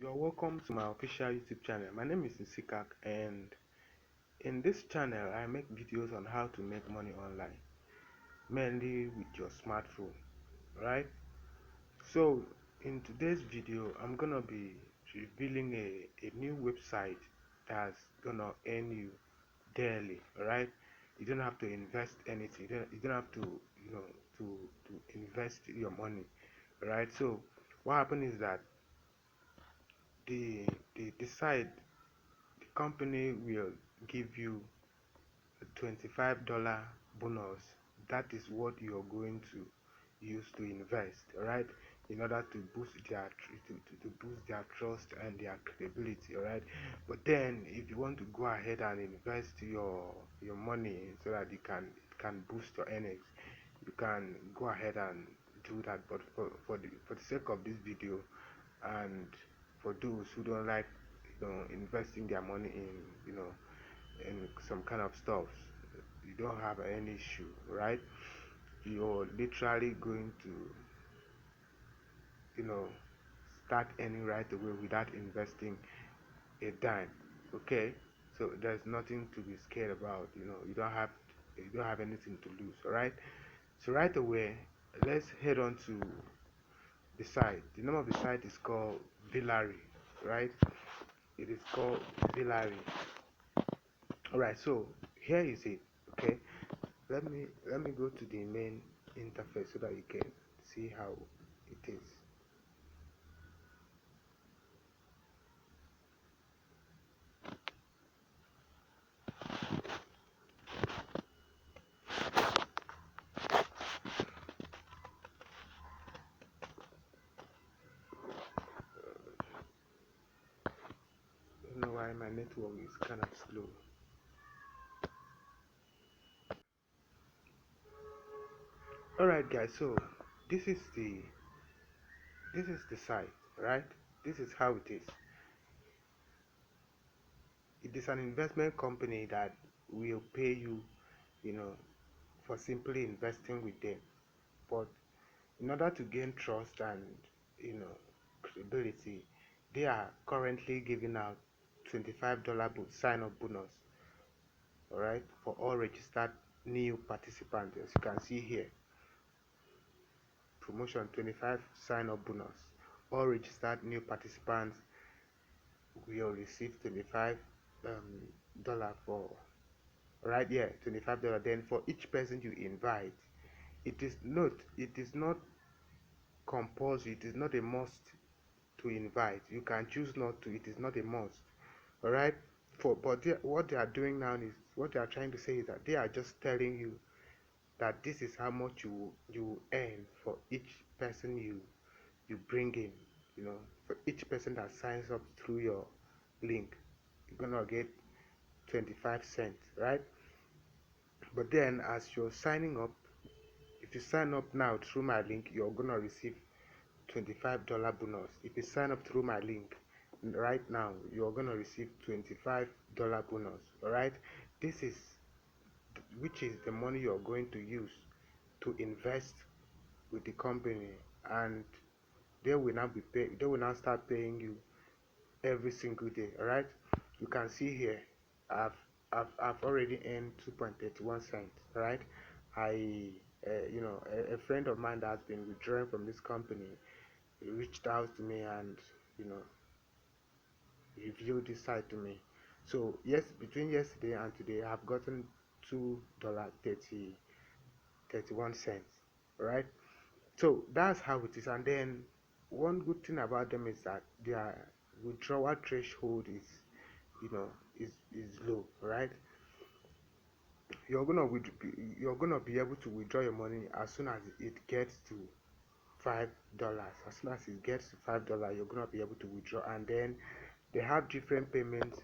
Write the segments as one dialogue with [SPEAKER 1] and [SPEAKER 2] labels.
[SPEAKER 1] You're welcome to my official YouTube channel. My name is Nsikak, and in this channel I make videos on how to make money online, mainly with your smartphone, right? So in today's video I'm gonna be revealing a new website that's gonna earn you daily, right? You don't have to invest anything. You don't have to, to invest your money, right? So what happened is that the site, the company will give you a $25 bonus. That is what you're going to use to invest, right? In order to boost their to boost their trust and their credibility, right? But then if you want to go ahead and invest your money so that it can boost your earnings, you can go ahead and do that. But for the sake of this video, and for those who don't like, investing their money in, in some kind of stuff, you don't have any issue, right? You're literally going to, you know start earning right away without investing a dime. Okay, so there's nothing to be scared about. You don't have anything to lose. All right, so right away, let's head on to the site. The name of the site is called Villari, right? It is called Villari. All right, so here is it. Okay, let me go to the main interface so that you can see how it is. I don't know why my network is kind of slow. All right, guys, so this is the this is the site, right? This is how it is. It is an investment company that will pay you, you know for simply investing with them. But in order to gain trust and, you know credibility, they are currently giving out $25 sign up bonus, all right, for all registered new participants. As you can see here, promotion 25 sign up bonus. All registered new participants will receive 25 dollar for, right here, $25. Then for each person you invite, it is not compulsory, it is not a must to invite. You can choose not to, it is not a must. All right, what they are doing now is, what they are trying to say is that they are just telling you that this is how much you earn for each person you bring in. For each person that signs up through your link, you're gonna get 25 cents, right? But then as you're signing up, if you sign up now through my link, you're gonna receive $25 bonus. If you sign up through my link right now, you're gonna receive $25 bonus. All right, this is which is the money you're going to use to invest with the company, and they will now start paying you every single day. All right, you can see here, i've I've already earned 2.31 cents. Right, I a friend of mine that has been withdrawing from this company reached out to me and, you know reviewed this site to me. So yes, between yesterday and today I've gotten $2.31. Right, so that's how it is. And then one good thing about them is that their withdrawal threshold is, you know is low. Right, you're gonna be able to withdraw your money as soon as it gets to $5. As soon as it gets to $5, you're gonna be able to withdraw. And then they have different payment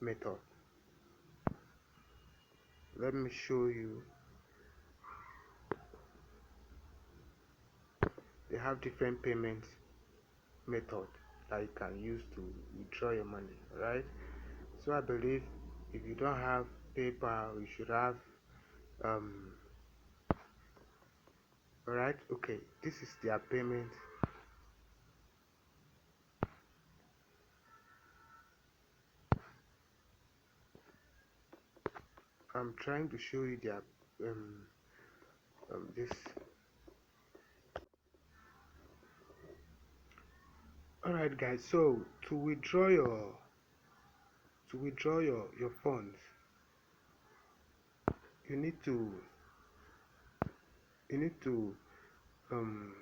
[SPEAKER 1] method. Let me show you. They have different payment method that you can use to withdraw your money. Right, so I believe if you don't have PayPal, you should have, um all right. Okay, this is their payment. I'm trying to show you their this. All right, guys. So to withdraw your funds, you need to you need to um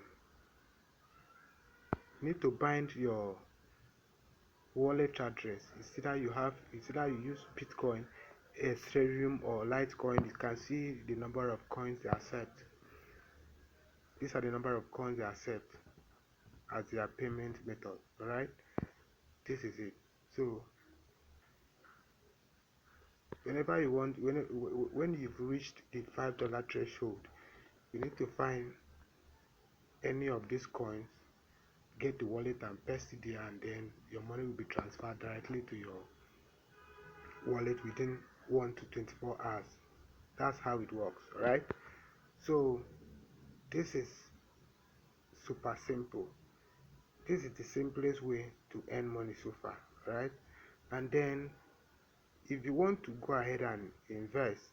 [SPEAKER 1] bind your wallet address. It's either you use Bitcoin, Ethereum, or Litecoin. You can see the number of coins they accept. These are the number of coins they accept as their payment method. Alright, this is it. So whenever you want, when you've reached the $5 threshold, you need to find any of these coins, get the wallet and paste it there, and then your money will be transferred directly to your wallet within 1 to 24 hours. That's how it works. Alright, so this is super simple. This is the simplest way to earn money so far. Alright, and then if you want to go ahead and invest,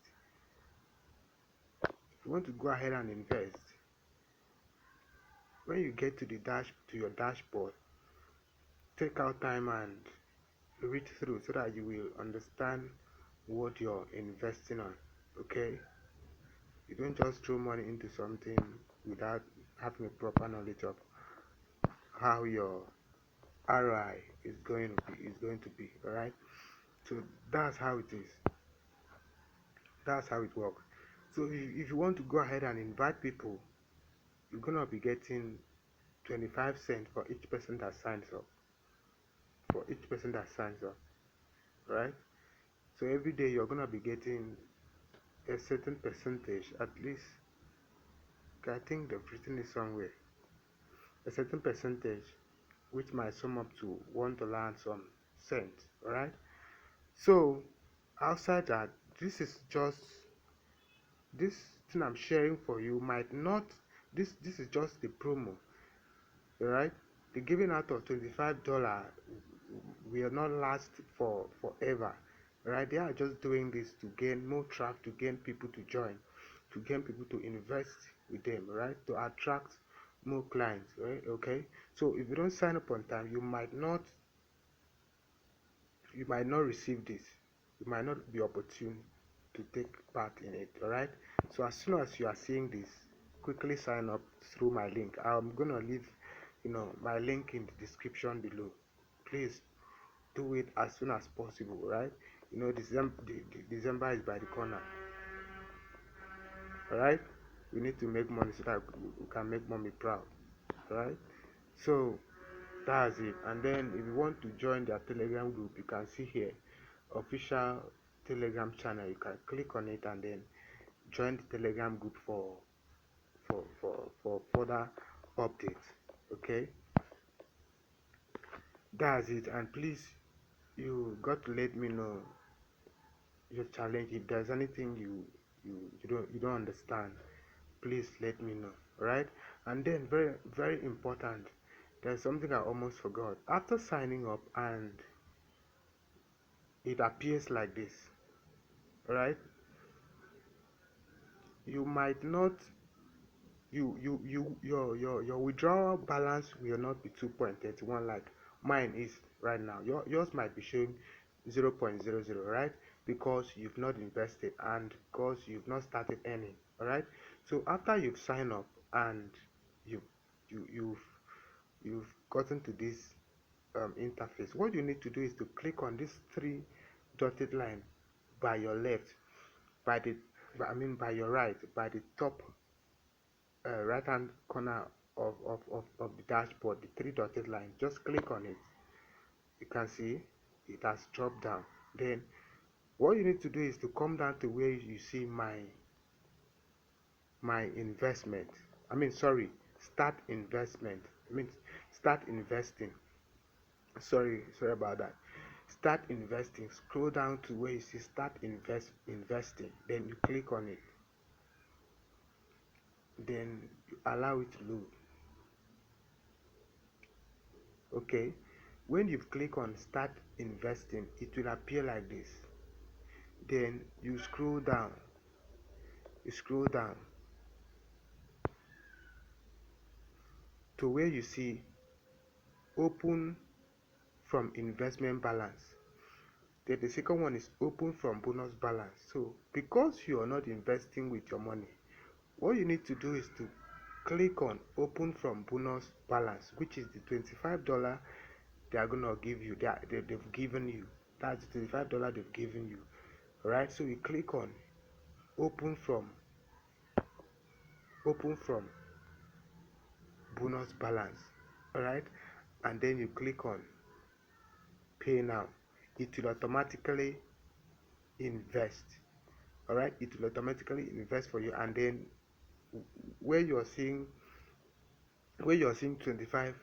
[SPEAKER 1] when you get to your dashboard, take out time and read through so that you will understand what you're investing on. Okay, you don't just throw money into something without having a proper knowledge of how your ROI is going to be. All right, so that's how it is. That's how it works. So if you want to go ahead and invite people, you're gonna be getting 25 cents for each person that signs up. Right? So every day you're gonna be getting a certain percentage, at least. I think they've written it somewhere. A certain percentage, which might sum up to $1 and some cents. Alright? So outside that, this thing I'm sharing for you might not. This is just the promo. Alright? The giving out of $25 will not last for forever. Right? They are just doing this to gain more traffic, to gain people to join, to gain people to invest with them, right? To attract more clients, right? Okay. So if you don't sign up on time, you might not receive this. You might not be opportune to take part in it. Alright. So as soon as you are seeing this, quickly sign up through my link. I'm gonna leave my link in the description below. Please do it as soon as possible, right? December is by the corner. Alright, we need to make money so that we can make mommy proud. Alright, so that's it. And then if you want to join their Telegram group, you can see here official Telegram channel. You can click on it and then join the Telegram group for further updates. Okay, that's it. And please, you got to let me know your challenge. If there's anything you don't understand, please let me know. Right? And then very very important, there's something I almost forgot. After signing up and it appears like this, right? You might not your withdrawal balance will not be 2.31 like mine is right now. Yours might be showing 0.00, right? Because you've not invested and because you've not started earning. All right, so after you've signed up and you you you've gotten to this interface, what you need to do is to click on this three dotted line by your left, by your right, by the top right hand corner of the dashboard, the three dotted line. Just click on it. You can see it has dropped down. Then what you need to do is to come down to where you see my investment. Start investment. Start investing. Sorry about that. Start investing. Scroll down to where you see start investing. Then you click on it. Then you allow it to load. Okay, when you click on start investing, it will appear like this. then you scroll down, to where you see open from investment balance. Then the second one is open from bonus balance. So because you are not investing with your money, what you need to do is to click on open from bonus balance, which is the $25 they are gonna give you, they've given you. That's the $25 they've given you. Alright, so you click on open from bonus balance. Alright, and then you click on pay now. It will automatically invest. Alright, it will automatically invest for you, and then where you're seeing $25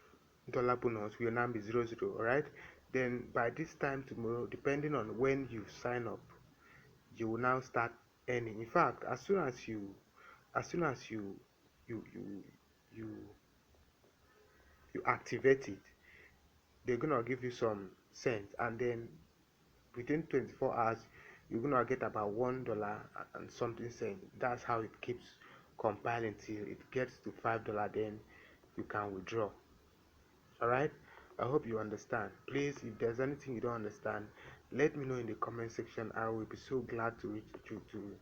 [SPEAKER 1] bonus will now be 00. Alright, then by this time tomorrow, depending on when you sign up, you will now start earning. In fact, as soon as you you you you you activate it, they're gonna give you some cents, and then within 24 hours you're gonna get about $1 and something cent. That's how it keeps compiling till it gets to $5. Then you can withdraw. All right, I hope you understand. Please, if there's anything you don't understand, let me know in the comment section. I will be so glad to reach you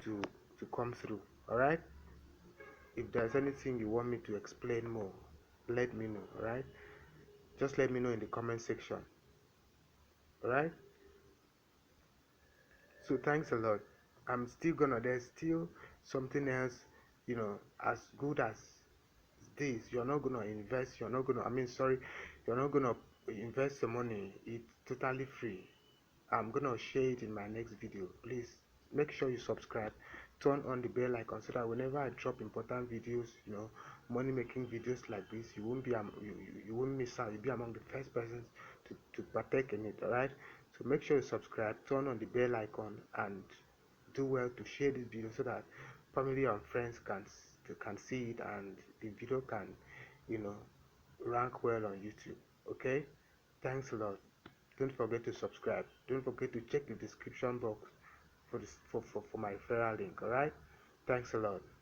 [SPEAKER 1] to come through. All right, if there's anything you want me to explain more, let me know. All right, just let me know in the comment section. All right, so thanks a lot. I'm still gonna, there's still something else, as good as this. You're not gonna invest, you're not gonna invest your money. It's totally free. I'm gonna share it in my next video. Please make sure you subscribe, turn on the bell icon, so that whenever I drop important videos, money making videos like this, you won't you won't miss out. You'll be among the first persons to partake in it. All right, so make sure you subscribe, turn on the bell icon, and do well to share this video so that family and friends can see it, and the video can you know rank well on YouTube. Okay, thanks a lot. Don't forget to subscribe. Don't forget to check the description box for my referral link. All right, thanks a lot.